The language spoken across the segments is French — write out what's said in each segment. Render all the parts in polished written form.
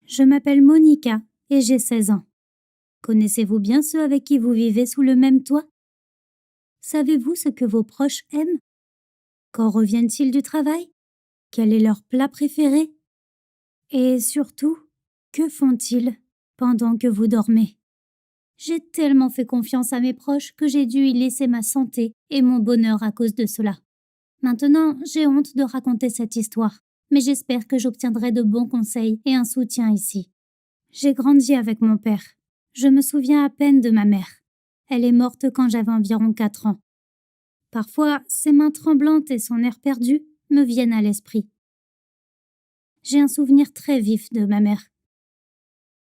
Je m'appelle Monica et j'ai 16 ans. Connaissez-vous bien ceux avec qui vous vivez sous le même toit? Savez-vous ce que vos proches aiment? Quand reviennent-ils du travail? Quel est leur plat préféré? Et surtout, que font-ils pendant que vous dormez? J'ai tellement fait confiance à mes proches que j'ai dû y laisser ma santé et mon bonheur à cause de cela. Maintenant, j'ai honte de raconter cette histoire, mais j'espère que j'obtiendrai de bons conseils et un soutien ici. J'ai grandi avec mon père. Je me souviens à peine de ma mère. Elle est morte quand j'avais environ 4 ans. Parfois, ses mains tremblantes et son air perdu me viennent à l'esprit. J'ai un souvenir très vif de ma mère.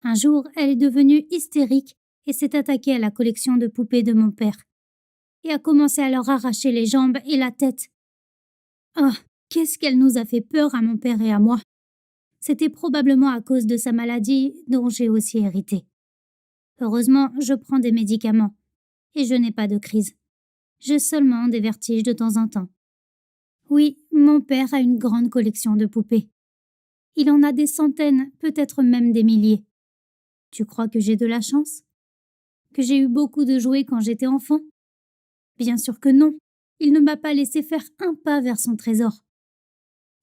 Un jour, elle est devenue hystérique et s'est attaquée à la collection de poupées de mon père et a commencé à leur arracher les jambes et la tête. Oh, qu'est-ce qu'elle nous a fait peur à mon père et à moi! C'était probablement à cause de sa maladie dont j'ai aussi hérité. Heureusement, je prends des médicaments et je n'ai pas de crise. J'ai seulement des vertiges de temps en temps. Oui, mon père a une grande collection de poupées. Il en a des centaines, peut-être même des milliers. Tu crois que j'ai de la chance? Que j'ai eu beaucoup de jouets quand j'étais enfant? Bien sûr que non. Il ne m'a pas laissé faire un pas vers son trésor.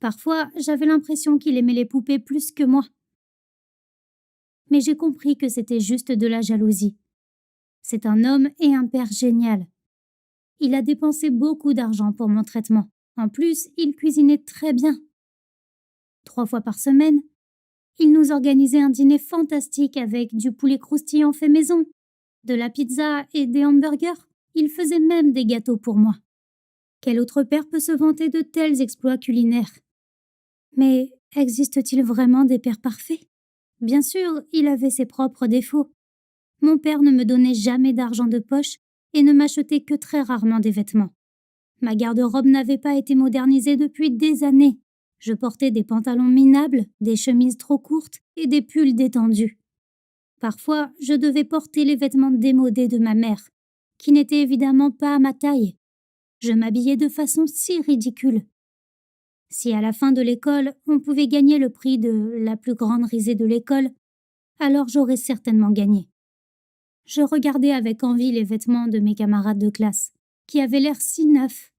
Parfois, j'avais l'impression qu'il aimait les poupées plus que moi. Mais j'ai compris que c'était juste de la jalousie. C'est un homme et un père génial. Il a dépensé beaucoup d'argent pour mon traitement. En plus, il cuisinait très bien. 3 fois par semaine, il nous organisait un dîner fantastique avec du poulet croustillant fait maison, de la pizza et des hamburgers. Il faisait même des gâteaux pour moi. Quel autre père peut se vanter de tels exploits culinaires? Mais existe-t-il vraiment des pères parfaits? Bien sûr, il avait ses propres défauts. Mon père ne me donnait jamais d'argent de poche et ne m'achetait que très rarement des vêtements. Ma garde-robe n'avait pas été modernisée depuis des années. Je portais des pantalons minables, des chemises trop courtes et des pulls détendus. Parfois, je devais porter les vêtements démodés de ma mère, qui n'étaient évidemment pas à ma taille. Je m'habillais de façon si ridicule. Si à la fin de l'école, on pouvait gagner le prix de la plus grande risée de l'école, alors j'aurais certainement gagné. Je regardais avec envie les vêtements de mes camarades de classe, qui avaient l'air si neufs.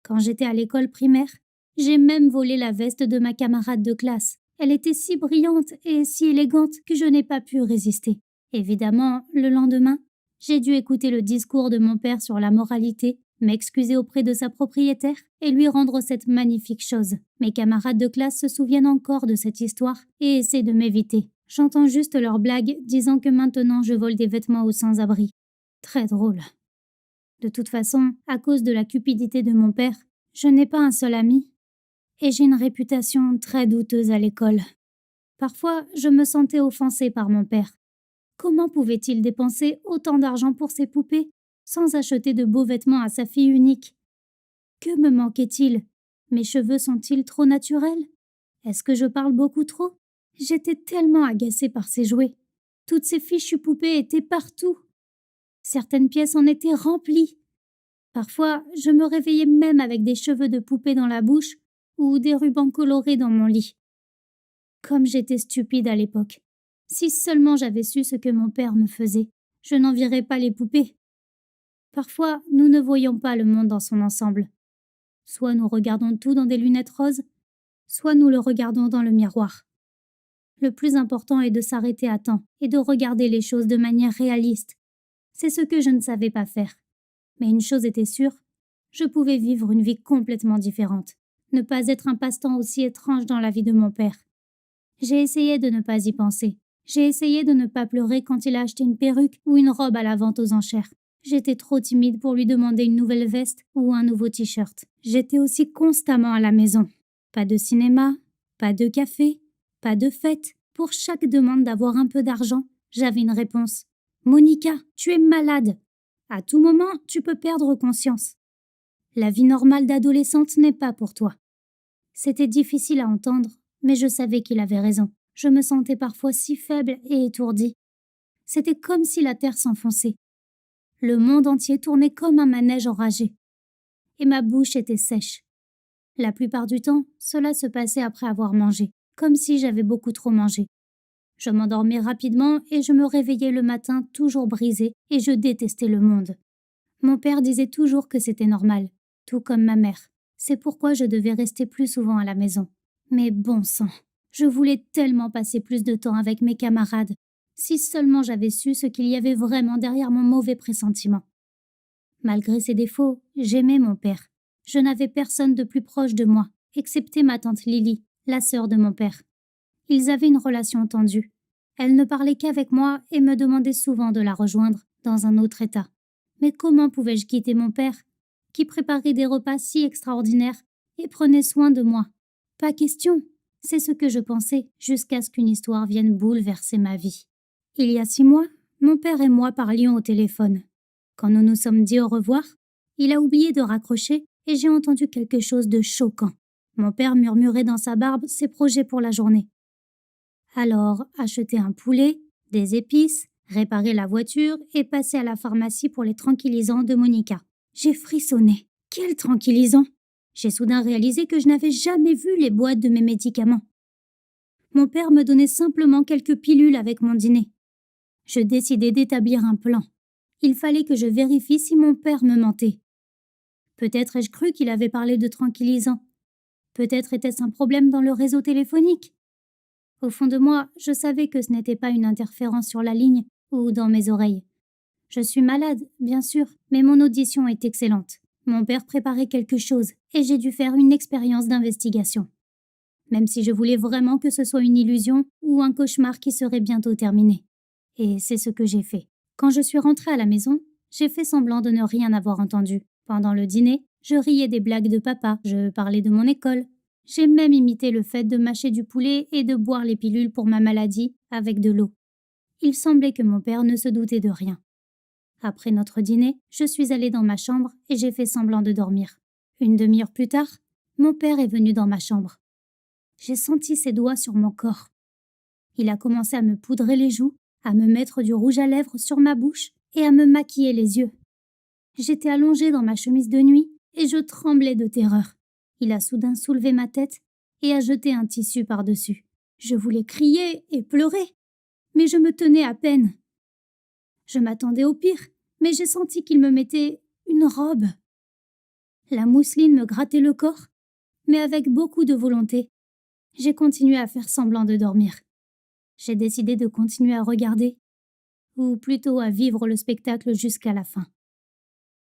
Quand j'étais à l'école primaire, j'ai même volé la veste de ma camarade de classe. Elle était si brillante et si élégante que je n'ai pas pu résister. Évidemment, le lendemain, j'ai dû écouter le discours de mon père sur la moralité, m'excuser auprès de sa propriétaire et lui rendre cette magnifique chose. Mes camarades de classe se souviennent encore de cette histoire et essaient de m'éviter. J'entends juste leurs blagues disant que maintenant je vole des vêtements aux sans-abri. Très drôle. De toute façon, à cause de la cupidité de mon père, je n'ai pas un seul ami et j'ai une réputation très douteuse à l'école. Parfois, je me sentais offensée par mon père. Comment pouvait-il dépenser autant d'argent pour ses poupées sans acheter de beaux vêtements à sa fille unique? Que me manquait-il? Mes cheveux sont-ils trop naturels? Est-ce que je parle beaucoup trop? J'étais tellement agacée par ces jouets. Toutes ces fichues poupées étaient partout. Certaines pièces en étaient remplies. Parfois, je me réveillais même avec des cheveux de poupée dans la bouche ou des rubans colorés dans mon lit. Comme j'étais stupide à l'époque. Si seulement j'avais su ce que mon père me faisait, je n'envierais pas les poupées. Parfois, nous ne voyons pas le monde dans son ensemble. Soit nous regardons tout dans des lunettes roses, soit nous le regardons dans le miroir. Le plus important est de s'arrêter à temps et de regarder les choses de manière réaliste. C'est ce que je ne savais pas faire. Mais une chose était sûre, je pouvais vivre une vie complètement différente, ne pas être un passe-temps aussi étrange dans la vie de mon père. J'ai essayé de ne pas y penser. J'ai essayé de ne pas pleurer quand il a acheté une perruque ou une robe à la vente aux enchères. J'étais trop timide pour lui demander une nouvelle veste ou un nouveau t-shirt. J'étais aussi constamment à la maison. Pas de cinéma, pas de café, pas de fête. Pour chaque demande d'avoir un peu d'argent, j'avais une réponse. Monica, tu es malade. À tout moment, tu peux perdre conscience. La vie normale d'adolescente n'est pas pour toi. C'était difficile à entendre, mais je savais qu'il avait raison. Je me sentais parfois si faible et étourdie. C'était comme si la terre s'enfonçait. Le monde entier tournait comme un manège enragé. Et ma bouche était sèche. La plupart du temps, cela se passait après avoir mangé, comme si j'avais beaucoup trop mangé. Je m'endormais rapidement et je me réveillais le matin toujours brisée et je détestais le monde. Mon père disait toujours que c'était normal, tout comme ma mère. C'est pourquoi je devais rester plus souvent à la maison. Mais bon sang, je voulais tellement passer plus de temps avec mes camarades. Si seulement j'avais su ce qu'il y avait vraiment derrière mon mauvais pressentiment. Malgré ses défauts, j'aimais mon père. Je n'avais personne de plus proche de moi, excepté ma tante Lily, la sœur de mon père. Ils avaient une relation tendue. Elle ne parlait qu'avec moi et me demandait souvent de la rejoindre dans un autre état. Mais comment pouvais-je quitter mon père, qui préparait des repas si extraordinaires et prenait soin de moi? Pas question. C'est ce que je pensais, jusqu'à ce qu'une histoire vienne bouleverser ma vie. Il y a 6 mois, mon père et moi parlions au téléphone. Quand nous nous sommes dit au revoir, il a oublié de raccrocher et j'ai entendu quelque chose de choquant. Mon père murmurait dans sa barbe ses projets pour la journée. Alors, acheter un poulet, des épices, réparer la voiture et passer à la pharmacie pour les tranquillisants de Monica. J'ai frissonné. Quel tranquillisant! J'ai soudain réalisé que je n'avais jamais vu les boîtes de mes médicaments. Mon père me donnait simplement quelques pilules avec mon dîner. Je décidai d'établir un plan. Il fallait que je vérifie si mon père me mentait. Peut-être ai-je cru qu'il avait parlé de tranquillisants. Peut-être était-ce un problème dans le réseau téléphonique. Au fond de moi, je savais que ce n'était pas une interférence sur la ligne ou dans mes oreilles. Je suis malade, bien sûr, mais mon audition est excellente. Mon père préparait quelque chose et j'ai dû faire une expérience d'investigation. Même si je voulais vraiment que ce soit une illusion ou un cauchemar qui serait bientôt terminé. Et c'est ce que j'ai fait. Quand je suis rentrée à la maison, j'ai fait semblant de ne rien avoir entendu. Pendant le dîner, je riais des blagues de papa, je parlais de mon école. J'ai même imité le fait de mâcher du poulet et de boire les pilules pour ma maladie avec de l'eau. Il semblait que mon père ne se doutait de rien. Après notre dîner, je suis allée dans ma chambre et j'ai fait semblant de dormir. Une demi-heure plus tard, mon père est venu dans ma chambre. J'ai senti ses doigts sur mon corps. Il a commencé à me poudrer les joues, à me mettre du rouge à lèvres sur ma bouche et à me maquiller les yeux. J'étais allongée dans ma chemise de nuit et je tremblais de terreur. Il a soudain soulevé ma tête et a jeté un tissu par-dessus. Je voulais crier et pleurer, mais je me tenais à peine. Je m'attendais au pire, mais j'ai senti qu'il me mettait une robe. La mousseline me grattait le corps, mais avec beaucoup de volonté. J'ai continué à faire semblant de dormir. J'ai décidé de continuer à regarder, ou plutôt à vivre le spectacle jusqu'à la fin.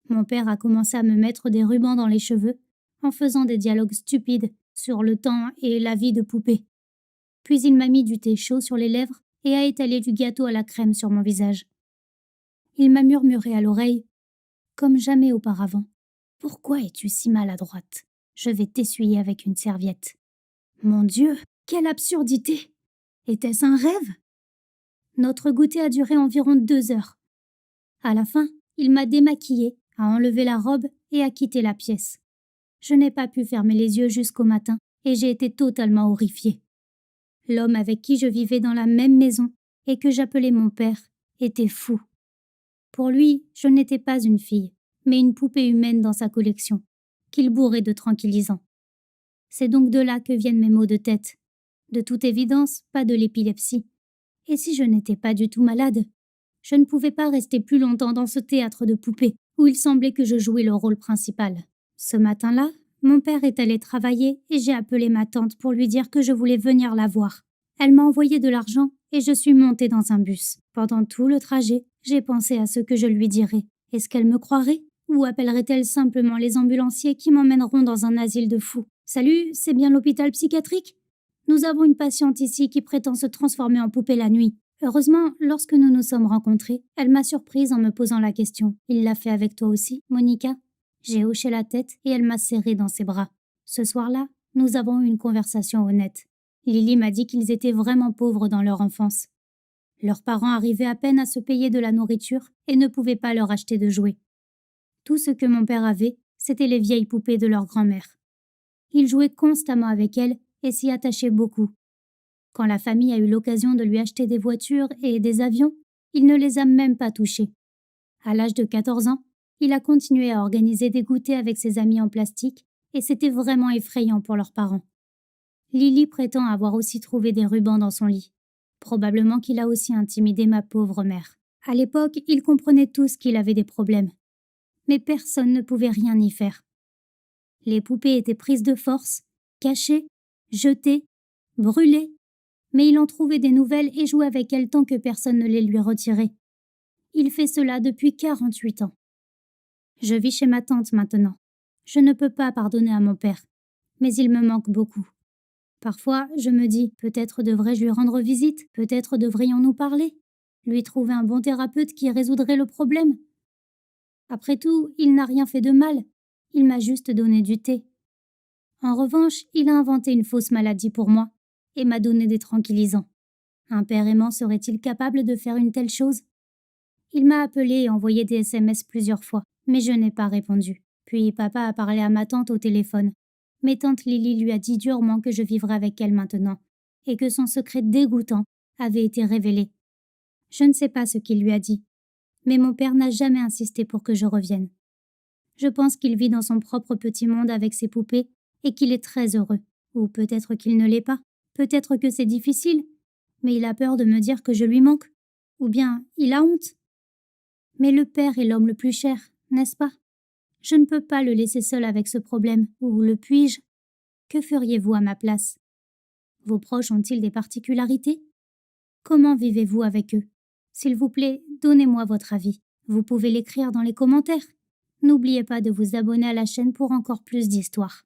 Mon père a commencé à me mettre des rubans dans les cheveux, en faisant des dialogues stupides sur le temps et la vie de poupée. Puis il m'a mis du thé chaud sur les lèvres et a étalé du gâteau à la crème sur mon visage. Il m'a murmuré à l'oreille, comme jamais auparavant. « Pourquoi es-tu si maladroite? Je vais t'essuyer avec une serviette. » Mon Dieu, quelle absurdité! Était-ce un rêve? Notre goûter a duré environ 2 heures. À la fin, il m'a démaquillée, a enlevé la robe et a quitté la pièce. Je n'ai pas pu fermer les yeux jusqu'au matin et j'ai été totalement horrifiée. L'homme avec qui je vivais dans la même maison et que j'appelais mon père était fou. Pour lui, je n'étais pas une fille, mais une poupée humaine dans sa collection, qu'il bourrait de tranquillisants. C'est donc de là que viennent mes maux de tête. De toute évidence, pas de l'épilepsie. Et si je n'étais pas du tout malade? Je ne pouvais pas rester plus longtemps dans ce théâtre de poupées, où il semblait que je jouais le rôle principal. Ce matin-là, mon père est allé travailler et j'ai appelé ma tante pour lui dire que je voulais venir la voir. Elle m'a envoyé de l'argent et je suis montée dans un bus. Pendant tout le trajet, j'ai pensé à ce que je lui dirais. Est-ce qu'elle me croirait? Ou appellerait-elle simplement les ambulanciers qui m'emmèneront dans un asile de fous? « Salut, c'est bien l'hôpital psychiatrique? Nous avons une patiente ici qui prétend se transformer en poupée la nuit. » Heureusement, lorsque nous nous sommes rencontrés, elle m'a surprise en me posant la question. « Il l'a fait avec toi aussi, Monica ?» J'ai hoché la tête et elle m'a serrée dans ses bras. Ce soir-là, nous avons eu une conversation honnête. Lily m'a dit qu'ils étaient vraiment pauvres dans leur enfance. Leurs parents arrivaient à peine à se payer de la nourriture et ne pouvaient pas leur acheter de jouets. Tout ce que mon père avait, c'était les vieilles poupées de leur grand-mère. Il jouait constamment avec elles et s'y attachait beaucoup. Quand la famille a eu l'occasion de lui acheter des voitures et des avions, il ne les a même pas touchés. À l'âge de 14 ans, il a continué à organiser des goûters avec ses amis en plastique et c'était vraiment effrayant pour leurs parents. Lily prétend avoir aussi trouvé des rubans dans son lit. Probablement qu'il a aussi intimidé ma pauvre mère. À l'époque, ils comprenaient tous qu'il avait des problèmes. Mais personne ne pouvait rien y faire. Les poupées étaient prises de force, cachées, jetées, brûlées, mais il en trouvait des nouvelles et jouait avec elles tant que personne ne les lui retirait. Il fait cela depuis 48 ans. Je vis chez ma tante maintenant. Je ne peux pas pardonner à mon père, mais il me manque beaucoup. Parfois, je me dis, peut-être devrais-je lui rendre visite, peut-être devrions-nous parler, lui trouver un bon thérapeute qui résoudrait le problème. Après tout, il n'a rien fait de mal, il m'a juste donné du thé. En revanche, il a inventé une fausse maladie pour moi et m'a donné des tranquillisants. Un père aimant serait-il capable de faire une telle chose? Il m'a appelé et envoyé des SMS plusieurs fois, mais je n'ai pas répondu. Puis papa a parlé à ma tante au téléphone. Mais tante Lily lui a dit durement que je vivrais avec elle maintenant, et que son secret dégoûtant avait été révélé. Je ne sais pas ce qu'il lui a dit, mais mon père n'a jamais insisté pour que je revienne. Je pense qu'il vit dans son propre petit monde avec ses poupées et qu'il est très heureux. Ou peut-être qu'il ne l'est pas. Peut-être que c'est difficile, mais il a peur de me dire que je lui manque. Ou bien il a honte. Mais le père est l'homme le plus cher, n'est-ce pas? Je ne peux pas le laisser seul avec ce problème, ou le puis-je? Que feriez-vous à ma place? Vos proches ont-ils des particularités? Comment vivez-vous avec eux? S'il vous plaît, donnez-moi votre avis. Vous pouvez l'écrire dans les commentaires. N'oubliez pas de vous abonner à la chaîne pour encore plus d'histoires.